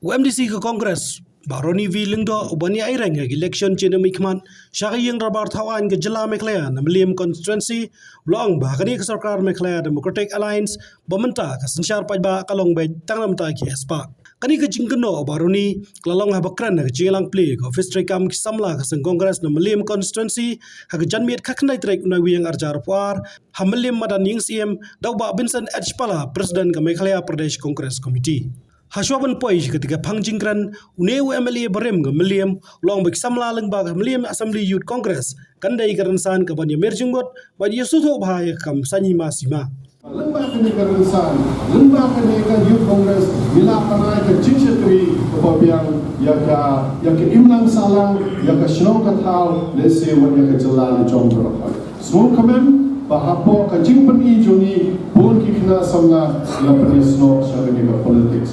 UMDC ke Kongres Baroni V Lingdo ubani aireng election chene mikman syari yang rabar tawan ke jela Meklaya na Meliam constituency long bahkani ke sarkar Meklaya Democratic Alliance bamenta ke sensyar pajba kalong bay tangram ta ki espa kani ke jingkeno Baroni kelalong habakran ke jingelang play ke office trekam ki samla ke seng Kongres na Meliam constituency ha ke janmiet kaknai trek na wiyang arjar puar ha Meliam madan ying CM dauba Vincent Edgepala Presiden ke Meklaya Pradesh Congress Committee Haswaban pois ketika pangjingkran unewu MLA barem ke Meliam long bek samla lengba ke Meliam Assembly Youth Congress kandai kerensan ke banya merjunggot bagi suto bahaya kam sanyi masima lengba kini kerensan lengba kini ke Youth Congress bila panai ke cincetri ke babiang ya ke imlang salang ya ke shnong kathau lese wan ya ke jelal jongro semua komen bahapo ka jingpen I joni pun ki kena samna la penisno syagani ka politics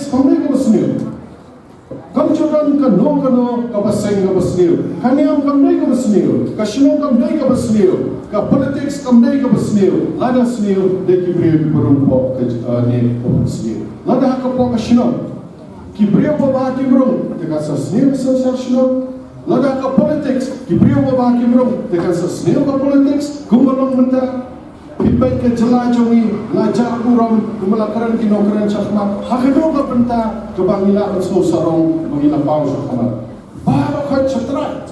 kamne ka basnil kam chodan ka no ka baseng ka basnil kaniam kamne ka basnil ka shino kamne ka basnil ka politics kamne ka basnil lada snil de ki bre perumpo ka ne ka basnil lada ka po ka shino ki bre po ba ki brum te ka snil sa shino Lada ka politics, kipriyo ba kimrong tekan sa snail ka politics, gumalong menta, pipay ka jala jongi, lajar uram, gumalakaran kinokran chakma, hakano ka penta, kabangila ka so sarong, mangila pao sa kamal. Baro ka chatray,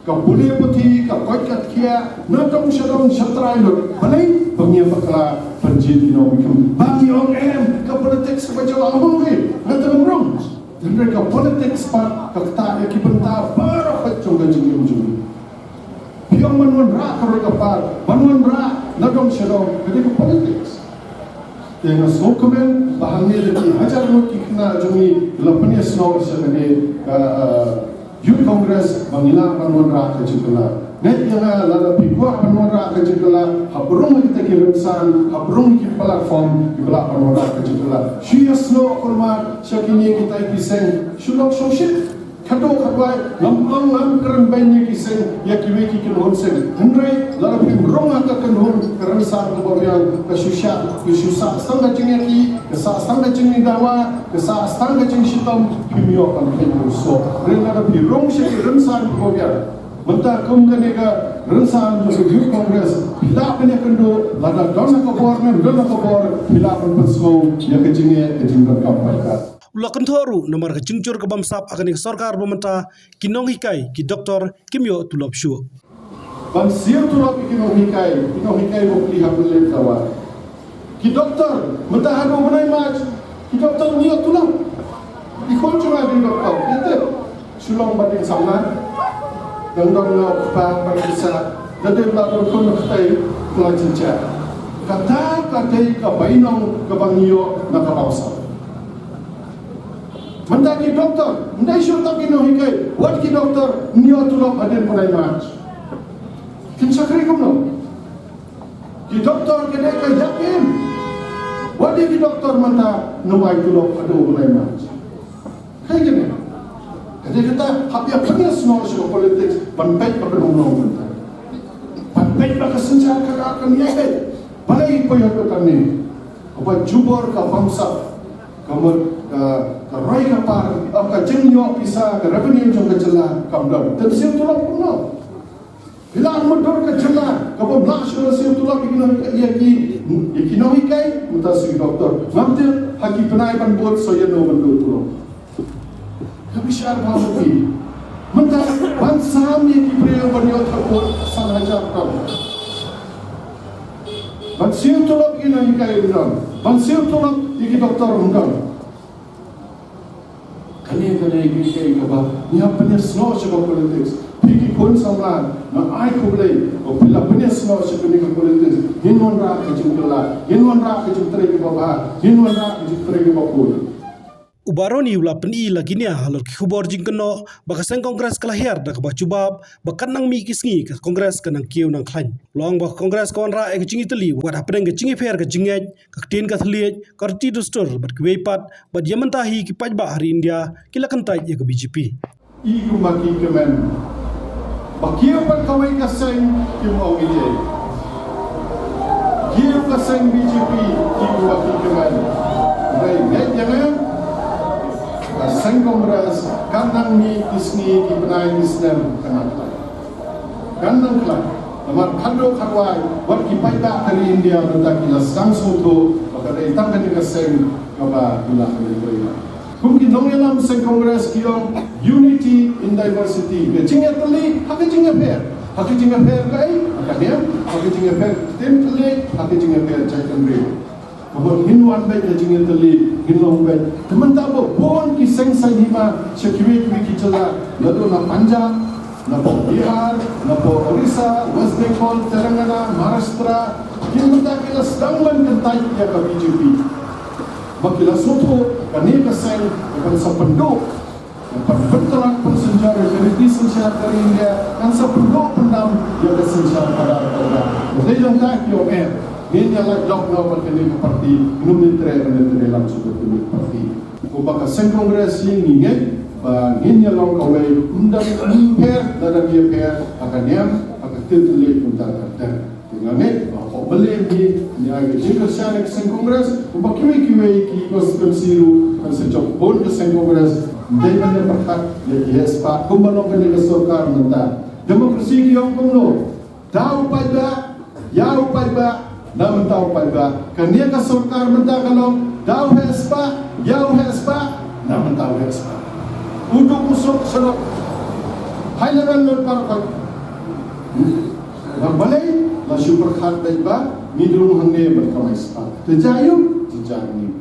ka buli puti, ka koy katkia, natong syarong chatray lo, balay, pangya bakla, panjit kinokran, bangyong ka politics, ka jala amongi, natong rong. Dan mereka politik sepat kata yang kibenta baru kacung gajing jung. Biang manuan rak mereka par, manuan rak nadong syadong ketika politik. Dengan semua komen bahannya lagi hajar mungkin kena jungi lepasnya senor sebagai Youth Congress mengilang manuan rak kecil. Net yang lada pikuah manuan rak kecil. Haburung kita kirimsan, haburung kita platform juga manuan rak kecil. Syia senor kormat syakini kita kiseng sulok sosial. Kado kadwai lam keren banyak kiseng ya kiweki kinhon seng. Hendrai lada pimrong akan kinhon kerensan kebawiang kesusah setengah cengeri kesah setengah cengeri dawa kesah setengah cengeri sitom kimio kan so. Rela lada pimrong syakini kerensan kebawiang. Mentah kum kanega rensan Youth Congress bila punya kendo lada dona kabornen dona kabor bila pun pesmo ya kejingnya kampaikan. Ula kentoru nomor kejingcur ke bamsap akan ke sarkar pemerintah kinong hikai ki Dr. Kimyo Tulop Shu. Ban siu tulop kinong hikai mo lihat boleh kawan. Ki doktor mentah ado menai maj ki doktor Kimyo Tulop. Ikon cuma di doktor itu sulong banding sama dong lo pa bisa dade la ko no ktai la cinca kata ka bainong ka bangyo na kabausa manda ki doktor ndai syo ta ki no hikai wat ki doktor nio tulop aden panai mach kin sakri kum no ki doktor ke ka yakin wat ki doktor manda no mai tulop ado panai mach kai gene jadi kita habis punya semua soal politik, bantai perkembangan kita, bantai berkesenjata kita akan niat, balai payah kami, apa jubor ke bangsa, kamu ke rai kapar, apa jenyo bisa ke revenue jom ke jelah, kamu dan siapa tulah punya, bila mudor ke jelah, kamu nasional siapa tulah iki nohikai, mutasi doktor, nanti haki penaikan buat saya no bentuk tulah. Kabishar bahagi, mentah bansam yang kipriyo banyak terput sangajar kau. Bansiu tolak ina hikai undang, bansiu tolak iki doktor undang. Kani hikai kaba, ni apa ni snow sebab politik. Piki kon samlan, na ai kublai, o pila punya snow sebab ni politik. Hinwan rak kejumlah, hinwan rak kejumteri kebabah, hinwan rak kejumteri kebabul. Ubaroni ula peni laginya halor khubor jingkeno bakaseng kongres kelahir dak bacubab bakanang mi kisngi ke kongres kanang kieu nang klan long bak kongres konra e jingi teli wada pedeng ke jingi fer ke jingej ke tin ka thliej karti dustur bat kweipat bat yamentahi ki pajba hari India kilakan tai ke BJP I kumaki kemen bakieu pat kawai kaseng ki mau ide kieu kaseng BJP ki kumaki kemen rai net jangan Sen Kongres kanang ni kisni ki penai Islam kanang kelak Lamar kado karwai wat ki paida dari India benda kila langsung tu maka dari tangan ni Sen kaba gula ni Kumki nongelam Sen Kongres kiong unity in diversity ke jinga tali hak jinga fair hak jinga fair kai hak dia hak jinga fair tem tali hak jinga fair jaikan re Bahwa hinuan baik dan jingin teli, hinuan baik. Teman tak apa, pun kiseng salima, sekiwi kicela, lalu na Punjab, na Bihar, na Orissa, West Bengal, Telangana, Maharashtra, kita kita sedang mengentai dia ke BJP. Makila soto, kani keseng, akan sependuk, akan bertelak pensenjara dari senjata dari India, kan sependuk pendam dia ke senjata pada orang. Jadi yang tak kio ini adalah job lawan kini parti, numintre dalam suatu parti. Kubaka Sen Kongres ini ini long kawai undang imper dalam dia per akan yang akan tertulis untuk terter. Dengan ini, apa boleh ni agak jika saya Sen Kongres, kubaka kiwi ki konstitusi ru kan sejauh pun ke Sen Kongres, dia mana berkat dia sepak kumbalong kini kesorkar mentah. Demokrasi kiong kumlo, tahu pada, yau pada. Namun tahu pada kerana ka sarkar benda kalau daw hespa yaw hespa namun tahu hespa uduk usuk serok high level lo parkal balai la super khat daiba midrung hangne berkamai spa tejayum tejani